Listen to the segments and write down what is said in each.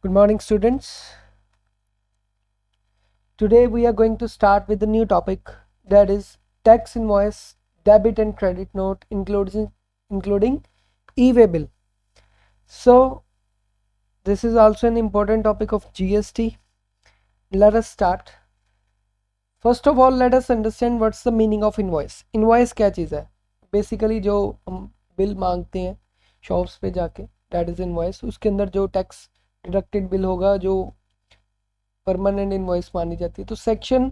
Good morning, students. Today we are going to start with a new topic, that is tax invoice, debit and credit note, including e-way bill. So this is also an important topic of GST. Let us start. First of all, let us understand what's the meaning of invoice. Invoice क्या चीज़ है? Basically जो हम bill मांगते हैं shops पे जाके, that is invoice. उसके अंदर जो टैक्स डिडक्टेड बिल होगा, जो परमानेंट इनवॉइस मानी जाती है. तो section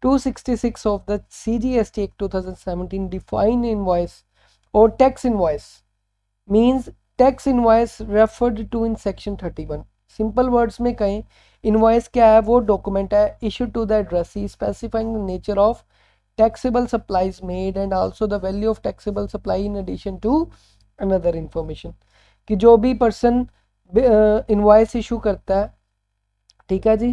266 of the CGST act 2017 define invoice और tax invoice means tax invoice referred to in section 31. Simple words में कहें, इनवॉइस क्या है? वो डॉक्यूमेंट है issued to the addressee specifying the nature of taxable supplies made and also the value of taxable supply in addition to another information. कि जो भी person invoice issue करता है, ठीक है जी,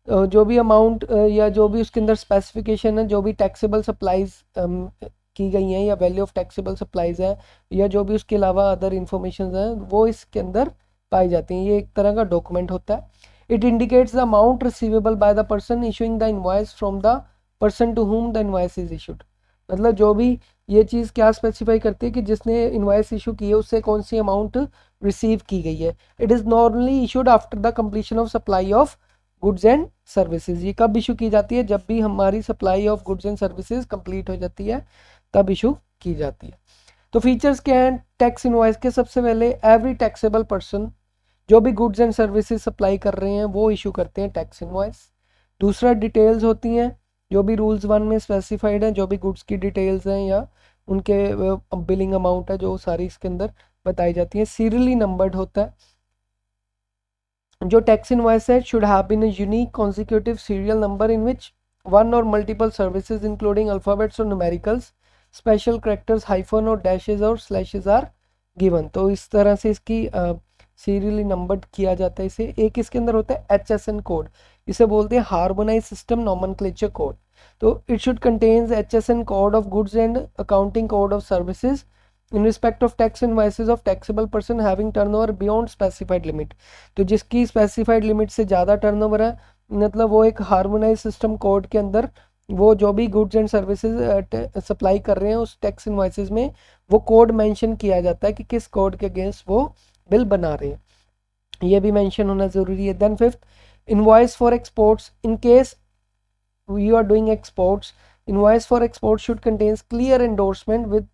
जो भी अमाउंट या जो भी उसके अंदर स्पेसिफिकेशन है, जो भी टैक्सेबल सप्लाईज की गई हैं या वैल्यू ऑफ टैक्सेबल सप्लाईज है या जो भी उसके अलावा अदर इंफॉर्मेशन हैं, वो इसके अंदर पाई जाती हैं. ये एक तरह का डॉक्यूमेंट होता है. It indicates the amount receivable by the person issuing the invoice from the person to whom the invoice is issued. मतलब जो भी ये चीज़ क्या स्पेसिफाई करती है कि जिसने इनवॉइस इशू की है उससे कौन सी अमाउंट रिसीव की गई है. It is normally issued after the completion of supply of goods and services. ये कब इशू की जाती है? जब भी हमारी supply of goods and services complete हो जाती है तब इशू की जाती है. तो फीचर्स क्या हैं टैक्स इनवॉइस के? सबसे पहले एवरी टैक्सेबल पर्सन जो भी गुड्स एंड सर्विसेज सप्लाई कर रहे हैं वो इशू करते हैं टैक्स इनवॉइस. दूसरा डिटेल्स होती हैं जो भी रूल्स 1 में स्पेसिफाइड है, जो भी गुड्स की डिटेल्स हैं या उनके बिलिंग अमाउंट है, जो सारी इसके अंदर बताई जाती है. सीरियली नंबर्ड होता है. जो टैक्स इनवॉइस है should have been a unique consecutive serial number in which one और मल्टीपल सर्विसेज इंक्लूडिंग अल्फाबेट्स और न्यूमेरिकल्स, स्पेशल कैरेक्टर्स, हाइफन और डैशेज और स्लैशेज आर गिवन. तो इस तरह से इसकी सीरियली नंबर्ड किया जाता है इसे. एक इसके अंदर होता है HSN कोड, इसे बोलते हैं हार्मोनाइज सिस्टम नॉमेनक्लेचर कोड. तो it should contains HSN code of goods and accounting code of services in respect of tax invoices of taxable person having turnover beyond specified limit. तो जिसकी specified limit से ज़्यादा turnover है, मतलब वो एक harmonized system code के अंदर वो जो भी goods and services सप्लाई कर रहे हैं उस tax invoices में वो कोड मेंशन किया जाता है कि किस कोड के अगेंस्ट वो बिल बना रहे हैं. ये भी मेंशन होना ज़रूरी है. Then fifth, invoice for exports. In case you are doing exports, invoice for export should contains clear endorsement with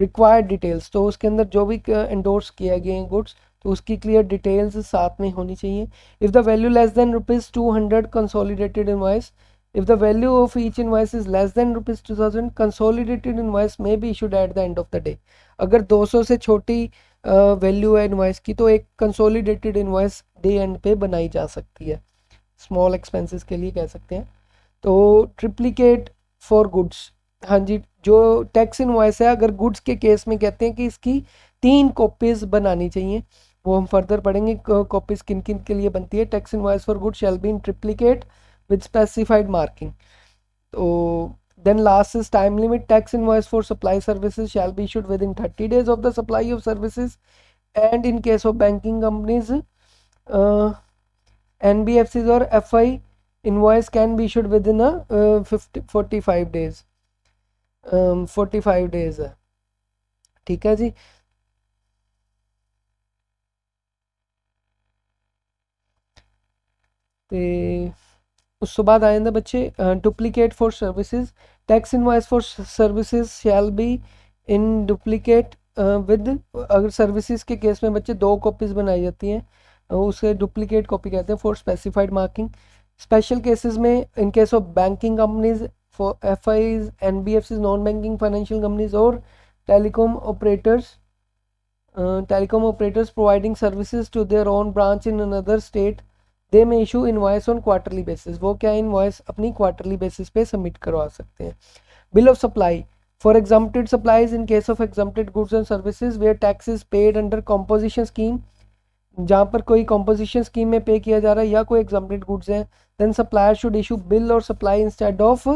required details. तो उसके अंदर जो भी एंडोर्स किया गए हैं गुड्स, तो उसकी क्लियर डिटेल्स साथ में होनी चाहिए. If the value less than ₹200 consolidated invoice. If the value of each invoice is less then ₹2000 consolidated invoice may be issued at the end of the day. अगर 200 से छोटी वैल्यू है इनवॉइस की तो एक कंसोलिडेटेड इनवॉइस डे एंड पे बनाई जा सकती है. स्मॉल एक्सपेंसेस के लिए कह सकते हैं. तो ट्रिप्लिकेट फॉर गुड्स. हाँ जी, जो टैक्स इनवॉइस है अगर गुड्स के केस में कहते हैं कि इसकी 3 कॉपीज बनानी चाहिए. वो हम फर्दर पढ़ेंगे कॉपीज किन किन के लिए बनती है. Tax invoice for goods shall be in triplicate with specified marking. तो then last is time limit. Tax invoice for supply services shall be issued within 30 days of the supply of services and in case of banking companies, NBFCs और FI invoice can be issued within 45 days. 45 days है. ठीक है जी. ਤੇ ਉਸ ਤੋਂ ਬਾਅਦ ਆ ਜਾਂਦਾ ਬੱਚੇ duplicate for services. Tax invoice for services shall be in duplicate with. अगर सर्विसेज के केस में बच्चे 2 कॉपीज बनाई जाती हैं उसे डुप्लीकेट कॉपी कहते हैं for specified marking. Special cases में in case of banking companies, for FIs, NBFCs, non-banking financial companies or telecom operators providing services to their own branch in another state, they may issue invoice on quarterly basis. वो क्या invoice अपनी quarterly basis पे submit करवा सकते हैं. Bill of supply for exempted supplies in case of exempted goods and services where tax is paid under composition scheme. जहाँ पर कोई composition scheme में पे किया जा रहा है या कोई exempted goods है, then supplier should issue bill or supply instead of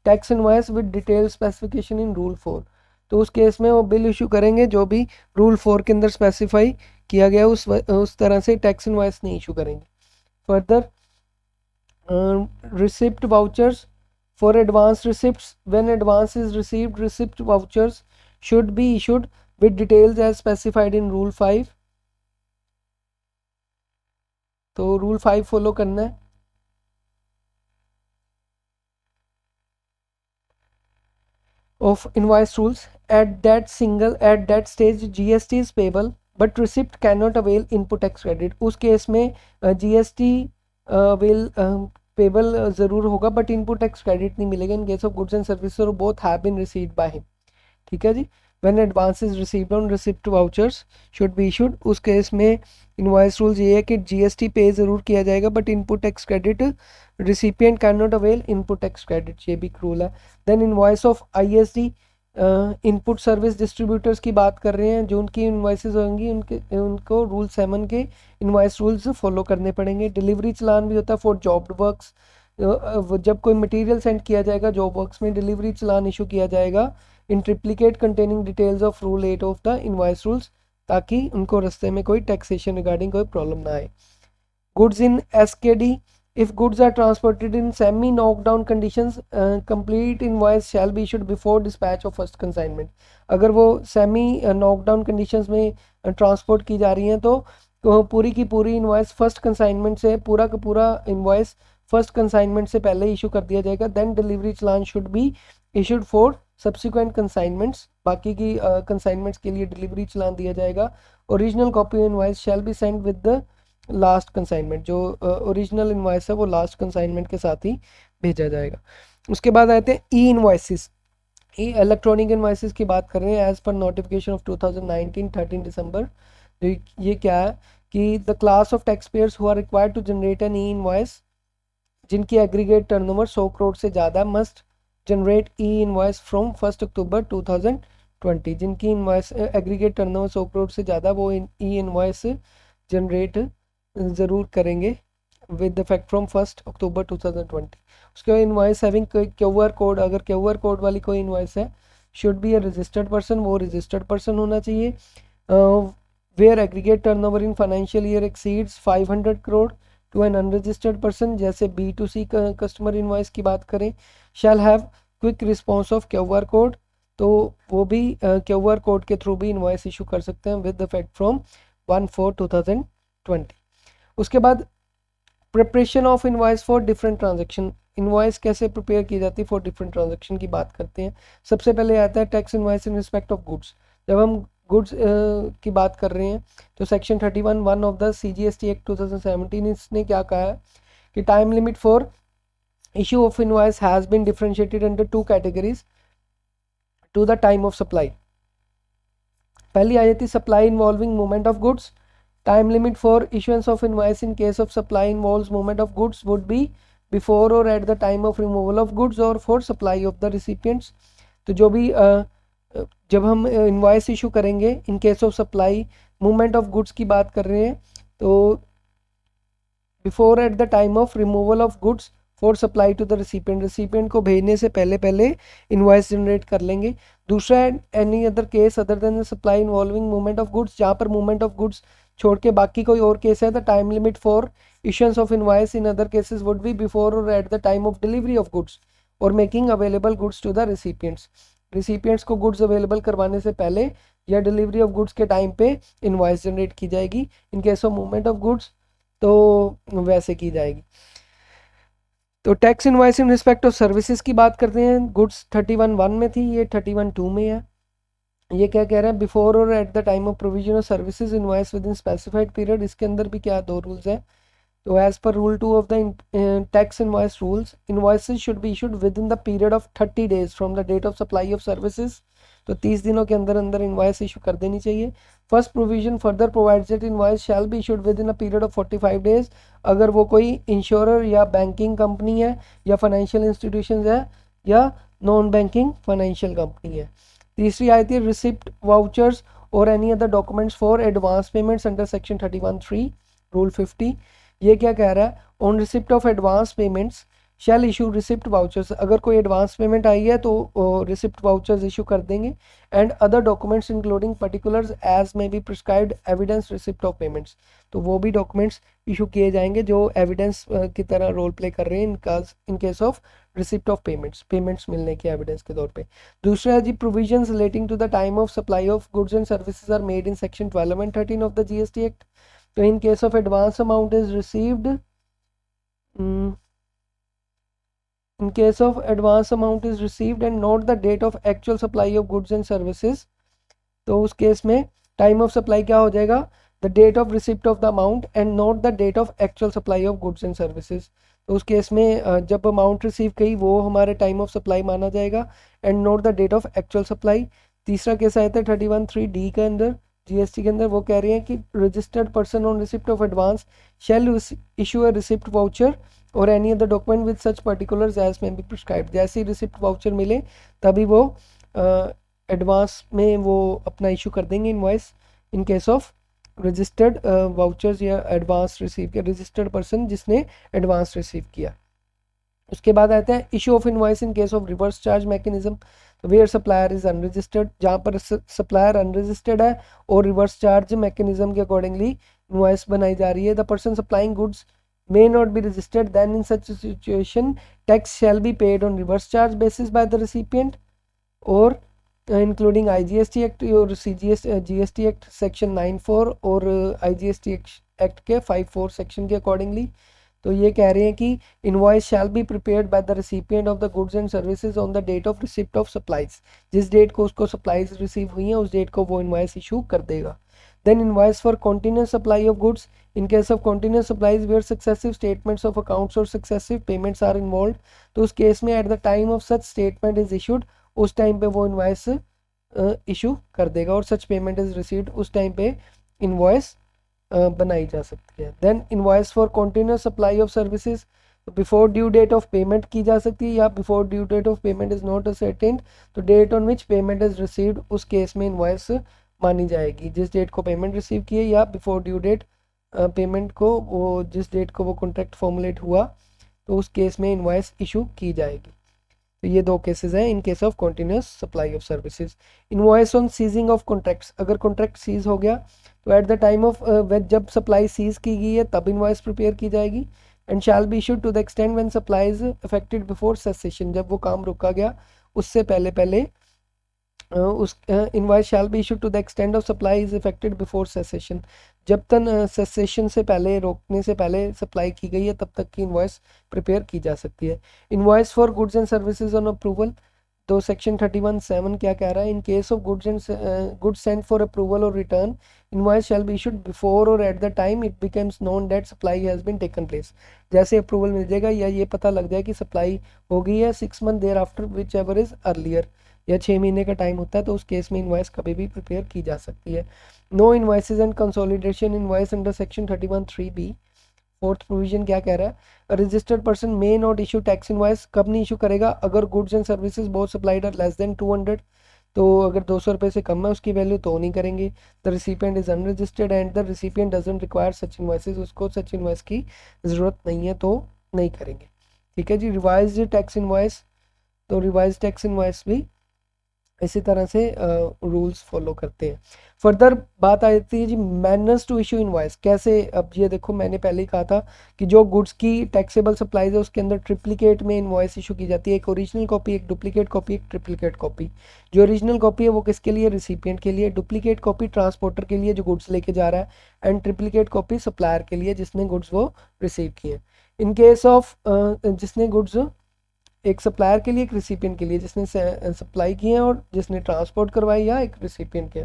tax invoice with detail specification in rule 4. तो उस केस में वो बिल इशू करेंगे जो भी रूल 4 के अंदर स्पेसिफाई किया गया उस तरह से टैक्स इनवॉइस नहीं इशू करेंगे। Further receipt vouchers for advance receipts. When advance is received, receipt vouchers should be issued with details as specified in rule 5. तो rule 5 फॉलो करना है। Of invoice rules, at that stage GST is payable but receipt cannot avail input tax credit. उस case में GST will payable ज़रूर होगा but input tax credit नहीं मिलेगा in case of goods and services और both have been received by him. ठीक है जी। When advance is received on receipt vouchers should be issued, उस केस में इनवॉइस रूल्स ये है कि जीएसटी पे ज़रूर किया जाएगा but input tax credit recipient can not avail input tax credit, ये भी रूल है। Then invoice of ISD input service distributors की बात कर रहे हैं, जो उनकी इनवॉइसेज होंगी उनको रूल 7 के इनवॉइस रूल्स फॉलो करने पड़ेंगे। डिलीवरी चलान भी होता है फॉर जॉब वर्क्स, जब कोई मटेरियल सेंड किया जाएगा जॉब वर्क्स में डिलीवरी चलान इशू किया जाएगा in triplicate containing details of rule 8 of the invoice rules, ताकि उनको रास्ते में कोई टैक्सेशन रिगार्डिंग कोई प्रॉब्लम ना आए। Goods in SKD, if goods are transported in semi knockdown conditions, complete invoice shall be issued before dispatch of first consignment. अगर वो semi knockdown conditions में ट्रांसपोर्ट की जा रही हैं तो पूरी की पूरी इनवॉइस फर्स्ट कंसाइनमेंट से पूरा का पूरा इनवॉइस फर्स्ट कंसाइनमेंट से पहले इशू कर दिया जाएगा। Then delivery challan should be issued for subsequent consignments, बाकी की कंसाइनमेंट्स के लिए डिलीवरी चलान दिया जाएगा। Original copy invoice shall be send with the last consignment, जो ओरिजिनल इनवॉइस है वो लास्ट कंसाइनमेंट के साथ ही भेजा जाएगा। उसके बाद आते हैं ई इनवॉइसेस। ई इलेक्ट्रॉनिक इनवॉइसेस की बात कर रहे हैं एज पर नोटिफिकेशन ऑफ 2019 13 दिसंबर। ये क्या है कि the class of tax payers who are required to generate an e invoice जिनकी एग्रीगेट टर्नओवर 100 करोड़ से ज़्यादा must generate e invoice from 1 October 2020। जिनकी इनवॉइस एग्रीगेट टर्नओवर 100 करोड़ से ज़्यादा वो ई इनवॉइस जनरेट ज़रूर करेंगे विद इफेक्ट फ्रॉम 1 अक्टूबर 2020। उसके बाद इनवॉइस हैविंग क्यूआर कोड, अगर क्यूआर कोड वाली कोई इनवॉइस है should be a registered person, वो रजिस्टर्ड पर्सन होना चाहिए। Where aggregate turnover in financial year exceeds 500 crore to an unregistered person, जैसे B2C कस्टमर इनवॉइस की बात करें, shall have quick response of QR code, तो वो भी क्यूआर कोड के थ्रू भी इनवॉइस इशू कर सकते हैं विद इफेक्ट फ्रॉम 1/4/2020। उसके बाद preparation of invoice for different transaction, invoice कैसे प्रिपेयर की जाती है फॉर डिफरेंट ट्रांजैक्शन की बात करते हैं। सबसे पहले आता है tax invoice in respect of goods. जब हम गुड्स की बात कर रहे हैं तो section 31(1) of the CGST act 2017 इसने क्या कहा है कि time limit for issue of invoice has been differentiated under 2 categories to the time of supply. पहली आ जाती supply involving movement of goods. Time limit for issuance of invoice in case of supply involves movement of goods would be before or at the time of removal of goods or for supply of the recipients। तो जो भी जब हम invoice issue करेंगे in case of supply movement of goods की बात कर रहे हैं तो before at the time of removal of goods for supply to the recipient को भेजने से पहले इनवॉइस जनरेट कर लेंगे। दूसरा any other case other than supply involving movement of goods, जहाँ पर मूवमेंट ऑफ गुड्स छोड़ के बाकी कोई और केस है the time limit for issuance of invoice in other cases would be before और at the time of delivery of goods और making available goods to the recipients को गुड्स अवेलेबल करवाने से पहले या डिलीवरी ऑफ गुड्स के time पे invoice generate की जाएगी। In case of movement of goods तो वैसे की जाएगी। तो tax invoice in respect of services की बात करते हैं। गुड्स 31(1) में थी, ये 31(2) में है। ये क्या कह रहा है बिफोर और at the time of provision of services invoice with in specified period. इसके अंदर भी क्या 2 रूल्स हैं। तो as per rule 2 of the tax invoice rules invoices should be issued within the period of 30 days from the date of supply of services. तो 30 दिनों के अंदर अंदर इनवॉइस इशू कर देनी चाहिए। First provision further provides that invoice shall be issued with in a period of 45 days अगर वो कोई इंश्योरर या बैंकिंग कंपनी है या फाइनेंशियल इंस्टीट्यूशन है या नॉन बैंकिंग फाइनेंशियल कंपनी है। तीसरी आती है रिसिप्ट वाउचर्स और any other documents for advance payments under section 31(3) rule 50। ये क्या कह रहा है on receipt of advance payments shall issue receipt vouchers, अगर कोई एडवांस पेमेंट आई है तो रिसिप्ट वाउचर्स इशू कर देंगे। And other documents including particulars as may be prescribed evidence receipt of payments, तो वो भी डॉक्यूमेंट्स इशू किए जाएंगे जो एविडेंस की तरह रोल प्ले कर रहे हैं in case of receipt of payments मिलने के एविडेंस के तौर पे। दूसरा है जी provisions relating to the time of supply of goods and services are made in section 12 and 13 of the GST act. तो in case of advance amount is received, in case of advance amount is received and not the date of actual supply of goods and services, तो उस case में time of supply क्या हो जाएगा, the date of receipt of the amount and not the date of actual supply of goods and services. तो उस case में जब अमाउंट रिसीव की वो हमारे टाइम ऑफ सप्लाई माना जाएगा and not the date of actual supply. तीसरा केस आया था 31(3)(d) के अंदर, जीएसटी के अंदर, वो कह रहे हैं कि registered person on receipt of advance shall issue a receipt voucher और any other document with such particulars as may be prescribed. जैसे ही रिसिप्ट वाउचर मिले तभी वो एडवांस में वो अपना इशू कर देंगे invoice, in case of registered vouchers या एडवांस रिसीव किया, रजिस्टर्ड पर्सन जिसने एडवांस रिसीव किया। उसके बाद आते हैं issue of invoice in case of reverse charge mechanism, where supplier is unregistered, जहाँ पर सप्लायर अनरजिस्टर्ड है और रिवर्स चार्ज मैकेनिज्म के अकॉर्डिंगली इनवॉइस बनाई जा रही है। The person supplying goods may not be registered, then in such a situation tax shall be paid on reverse charge basis by the recipient or including IGST Act और GST Act section 9(4) और IGST Act के 5(4) section के accordingly। तो ये कह रहे हैं कि invoice shall be prepared by the recipient of the goods and services on the date of receipt of supplies, जिस डेट को उसको supplies रिसीव हुई हैं उस डेट को वो invoice इशू कर देगा। Then invoice for continuous supply of goods, in case of continuous supplies where successive statements of accounts or successive payments are involved, तो उस केस में at the time of such statement is issued, उस time पे वो invoice issue कर देगा और such payment is received, उस टाइम पे invoice बनाई जा सकती है। Then invoice for continuous supply of services, before due date of payment की जा सकती है या before due date of payment is not ascertained, तो date on which payment is received उस केस में इनवॉइस मानी जाएगी। जिस डेट को पेमेंट रिसीव की है या बिफोर ड्यू डेट पेमेंट को वो जिस डेट को वो कॉन्ट्रैक्ट फॉर्मुलेट हुआ तो उस केस में इनवॉइस इशू की जाएगी। तो ये दो केसेस हैं in case of continuous supply of services. Invoice on ceasing of contracts, अगर कॉन्ट्रैक्ट सीज हो गया तो एट द टाइम ऑफ जब सप्लाई सीज की गई है तब इनवॉइस प्रिपेयर की जाएगी and shall be issued to the extend when supply is affected before cessation, जब वो काम रुका गया उससे पहले उस invoice shall be issued to the extend of supply is affected before cessation, जब तक सेसेशन से पहले रोकने से पहले सप्लाई की गई है तब तक की इनवॉइस प्रिपेयर की जा सकती है। Invoice for goods and services on approval, तो सेक्शन 31(7) क्या कह रहा है, in case of goods sent for approval और return invoice shall be issued before और at the time it becomes known that supply has been taken place, जैसे approval मिल जाएगा या ये पता लग जाए कि सप्लाई हो गई है 6 month thereafter whichever is earlier, या 6 महीने का टाइम होता है तो उस केस में इनवॉइस कभी भी प्रिपेयर की जा सकती है। No invoices and consolidation invoice under section 31(3)(b), fourth provision क्या कह रहा है, registered person may not issue tax invoice, कब नहीं इशू करेगा, अगर goods and services both supplied are less than 200, तो अगर 200 रुपये से कम है उसकी वैल्यू तो नहीं करेंगे। The recipient is unregistered and the recipient doesn't require such invoices, उसको सच इनवॉइस की ज़रूरत नहीं है तो नहीं करेंगे। ठीक है जी। रिवाइज टैक्स इनवॉइस, तो रिवाइज टैक्स इनवॉइस भी इसी तरह से रूल्स फॉलो करते हैं। फर्दर बात आती है जी मैनर्स टू इशू इनवॉइस, कैसे, अब ये देखो मैंने पहले ही कहा था कि जो गुड्स की टैक्सेबल सप्लाईज है उसके अंदर ट्रिप्लिकेट में इनवॉइस इशू की जाती है, एक ओरिजिनल कॉपी, एक डुप्लीकेट कॉपी, एक ट्रिप्लिकेट कॉपी। जो ओरिजिनल कॉपी है वो किसके लिए, रिसिपिएंट के लिए, डुप्लीकेट कॉपी ट्रांसपोर्टर के लिए जो गुड्स लेके जा रहा है एंड ट्रिप्लिकेट कॉपी सप्लायर के लिए जिसने गुड्स वो रिसीव किए। इन केस ऑफ जिसने गुड्स एक सप्लायर के लिए, एक रिसिपिएंट के लिए, जिसने सप्लाई की है और जिसने ट्रांसपोर्ट करवाई, या एक रिसिपिएंट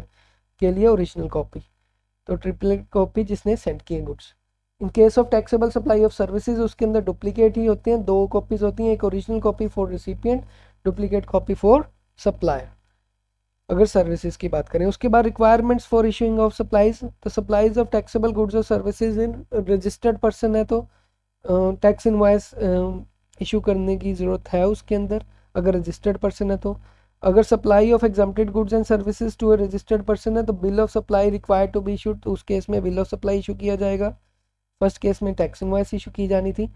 के लिए ओरिजिनल कॉपी, तो ट्रिपलेट कॉपी जिसने सेंड की है goods. In case of taxable supply of services उसके अंदर डुप्लीकेट ही होते हैं, 2 कॉपीज होती हैं, एक original copy for recipient, duplicate copy for supplier, अगर सर्विसेज की बात करें। उसके बाद requirements for issuing of supplies, तो सप्लाईज ऑफ टैक्सेबल गुड्स और सर्विसेज इन रजिस्टर्ड पर्सन है तो टैक्स इनवॉइस इशू करने की ज़रूरत है उसके अंदर, अगर रजिस्टर्ड पर्सन है तो। अगर supply of exempted goods and services to a registered person है तो bill of supply required to be issued, तो उस केस में बिल ऑफ सप्लाई इशू किया जाएगा। फर्स्ट केस में टैक्स इनवॉइस इशू की जानी थी।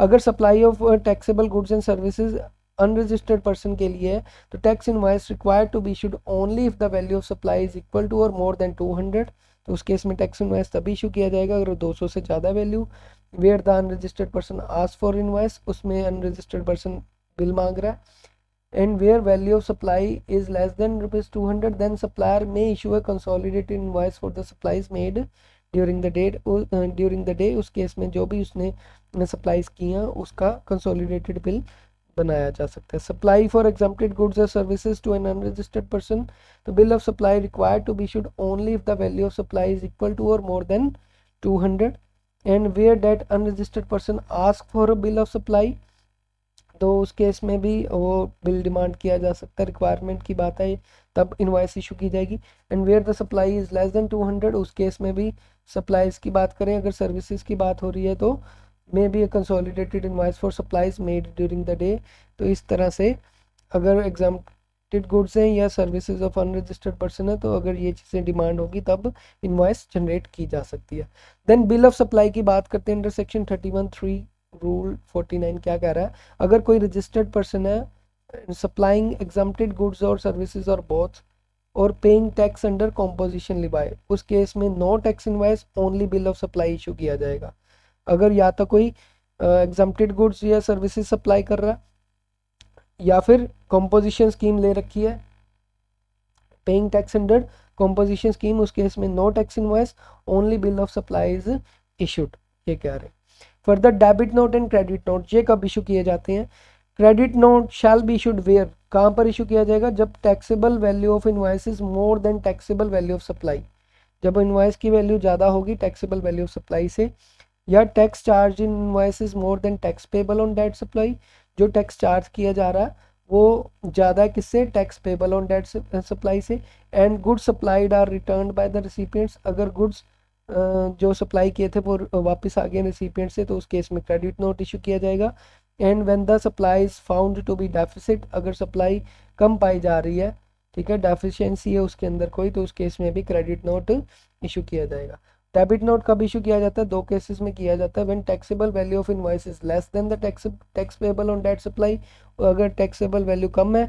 अगर supply of taxable goods and services unregistered person के लिए है तो tax invoice required to be issued only if the value of supply is equal to और मोर देन 200, तो उस केस में टैक्स इनवॉइस तभी इशू किया जाएगा अगर 200 से ज़्यादा value. Where the unregistered person ask for invoice, उसमें अनरजिस्टर्ड पर्सन बिल मांग रहा है। and where value of supply is less than ₹200, then supplier may issue a consolidated invoice for the supplies made during the day। उस case में जो भी उसने supplies की हैं उसका कंसोलिडेटेड बिल बनाया जा सकता है। सप्लाई फॉर एग्जम्प्टेड गुड्स और services to an unregistered person, तो bill of supply required to be issued only if the value of supply is equal to और more than 200 and where that unregistered person ask for a bill of supply, तो उस case में भी वो bill demand किया जा सकता है, रिक्वायरमेंट की बात है तब इनवॉइस इशू की जाएगी। And where the supply is less than 200, उस केस में भी सप्लाईज की बात करें अगर सर्विसेज की बात हो रही है तो may be A consolidated invoice for supplies made during the day. तो इस तरह से अगर एग्जाम्प्टेड गुड्स हैं या सर्विसेज ऑफ अनरजिस्टर्ड पर्सन है तो अगर ये चीज़ें डिमांड होगी तब इनवॉइस जनरेट की जा सकती है। देन बिल ऑफ सप्लाई की बात करते हैं अंडर सेक्शन 31(3) रूल 49 क्या कह रहा है। अगर कोई रजिस्टर्ड पर्सन है सप्लाइंग एग्जम्प्टेड गुड्स और सर्विसेज और बोथ और paying tax under composition levy, उस केस में no tax invoice only bill of supply issue किया जाएगा। अगर या तो कोई एग्जम्प्टेड गुड्स या सर्विसेज सप्लाई कर रहा है या फिर कॉम्पोजिशन स्कीम ले रखी है paying tax under composition scheme, उस केस में no tax invoice only bill of supply is issued, ये कह रहे हैं। Further debit note and credit note ये कब इशू किए जाते हैं। Credit note shall be issued where, कहाँ पर इशू किया जाएगा जब taxable value of invoice is more than taxable value of supply, जब इनवॉइस की वैल्यू ज़्यादा होगी टैक्सेबल वैल्यू ऑफ सप्लाई से, या tax charge in invoice is more than tax payable on date supply, जो टैक्स चार्ज किया जा रहा है वो ज़्यादा किससे tax payable on date supply से। And goods supplied are returned by the recipients, अगर गुड्स जो सप्लाई किए थे वो वापस आ गए रिसिपिएंट से तो उस केस में क्रेडिट नोट इशू किया जाएगा। And when the supply is found to be deficit, अगर सप्लाई कम पाई जा रही है, ठीक है, डेफिशिएंसी है उसके अंदर कोई, तो उस केस में भी क्रेडिट नोट इशू किया जाएगा। डेबिट नोट कब इशू किया जाता है, दो केसेस में किया जाता है। When taxable value of invoice is less than the tax payable on date supply, अगर टैक्सेबल वैल्यू कम है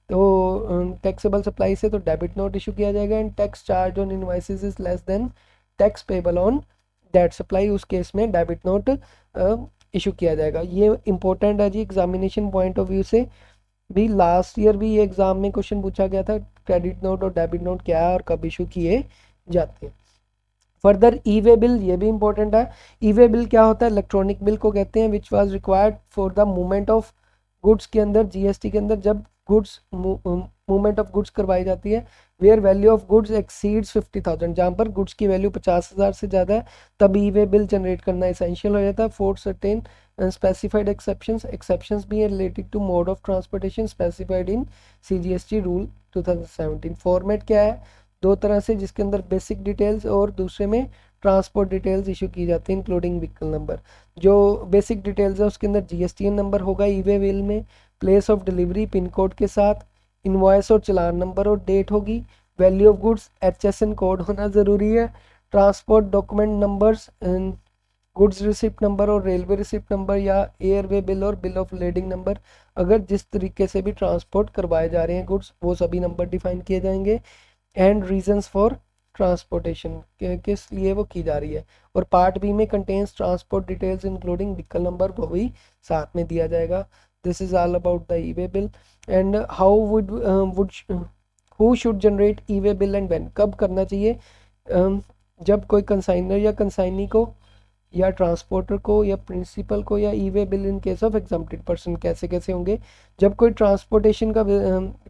तो टैक्सेबल सप्लाई से तो डेबिट नोट इशू किया जाएगा। And tax charge on invoices is less than tax payable on date supply, उस case में डेबिट नोट इशू किया जाएगा। ये इंपॉर्टेंट है जी एग्जामिनेशन पॉइंट ऑफ व्यू से भी, लास्ट ईयर भी ये एग्जाम में क्वेश्चन पूछा गया था क्रेडिट नोट और डेबिट नोट क्या है और कब इशू किए जाते हैं। फर्दर ई वे बिल, ये भी इंपॉर्टेंट है। ई वे बिल क्या होता है, इलेक्ट्रॉनिक बिल को कहते हैं, which was required for the movement of goods के अंदर, जीएसटी के अंदर जब गुड्स मूवमेंट ऑफ गुड्स करवाई जाती है, where value of goods exceeds 50,000, जहाँ पर गुड्स की वैल्यू 50,000 से ज़्यादा है तब ई वे बिल जनरेट करना इसेंशियल हो जाता है। फॉर सर्टेन स्पेसिफाइड एक्सेप्शंस भी है related to mode of transportation specified in CGST rule 2017। Format क्या है, दो तरह से, जिसके अंदर बेसिक डिटेल्स और दूसरे में ट्रांसपोर्ट डिटेल्स इशू की जाती है इंक्लूडिंग व्हीकल नंबर। जो बेसिक डिटेल्स है उसके अंदर GSTN नंबर होगा ई वे बिल में, place of delivery pin code के साथ, इनवॉइस और चलान नंबर और डेट होगी, value of goods HSN code होना ज़रूरी है, transport document numbers, goods receipt number और रेलवे रिसिप्ट नंबर या एयरवे बिल और बिल ऑफ लेडिंग नंबर, अगर जिस तरीके से भी ट्रांसपोर्ट करवाए जा रहे हैं गुड्स वो सभी नंबर डिफाइन किए जाएंगे। एंड रीजंस फॉर ट्रांसपोर्टेशन, किस लिए वो की जा रही है। और पार्ट बी में contains transport details including vehicle number, वो भी साथ में दिया जाएगा। This is all about the E way bill and how would who should generate E way bill and when, कब करना चाहिए, जब कोई कंसाइनर या कंसाइनी को या ट्रांसपोर्टर को या प्रिंसिपल को या e way bill in case of exempted person, कैसे कैसे होंगे, जब कोई ट्रांसपोर्टेशन का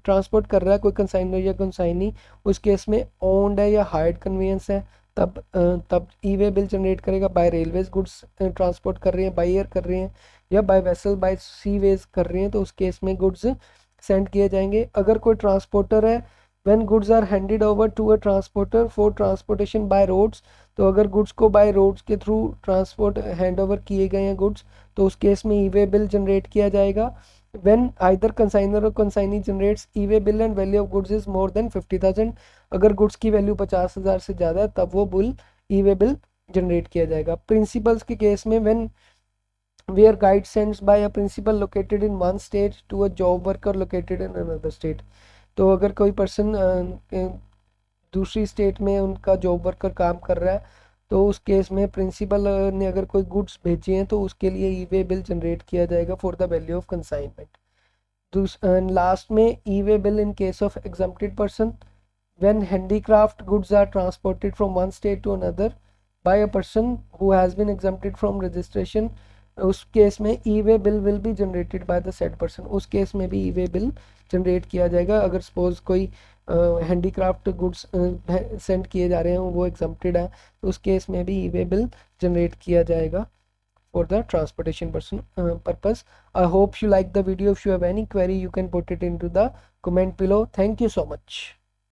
ट्रांसपोर्ट कर रहा है कोई कंसाइनर या कंसाइनी, उस केस में ओन्ड है या हायर्ड कन्वेंस है तब ई वे बिल जनरेट करेगा। बाय रेलवेज गुड्स ट्रांसपोर्ट कर रहे हैं, बाय एयर कर रहे हैं या बाय वेसल बाय सी वेज कर रहे हैं तो उस केस में गुड्स सेंड किए जाएंगे। अगर कोई ट्रांसपोर्टर है when goods are handed over to a transporter for transportation by roads, तो अगर गुड्स को बाय रोड्स के थ्रू ट्रांसपोर्ट हैंड ओवर किए गए हैं गुड्स तो उस केस में ई वे बिल जनरेट किया जाएगा। when either consignor or consignee generates e-way bill and value of goods is more than 50,000, अगर गुड्स की वैल्यू 50,000 से ज़्यादा है तब वो बिल ई वे बिल जनरेट किया जाएगा। प्रिंसिपल्स के केस में when where guide sends by a principal located in one state to a job worker located in another state. तो अगर कोई पर्सन दूसरी स्टेट में उनका जॉब वर्कर काम कर रहा है तो उस केस में प्रिंसिपल ने अगर कोई गुड्स भेजे हैं तो उसके लिए ई वे बिल जनरेट किया जाएगा for the value of consignment. Last में e way bill in case of exempted person, when handicraft goods are transported from one state to another by a person who has been exempted from registration, उस case में e way bill will be generated by the said person. उस case में भी ई way bill generate किया जाएगा। अगर suppose कोई handicraft goods send किए जा रहे हैं वो एग्जम्प्टेड है तो उस केस में भी ई वे बिल जनरेट किया जाएगा for the transportation person purpose. I hope you like the video. If you have any query you can put it into the comment below. Thank you so much.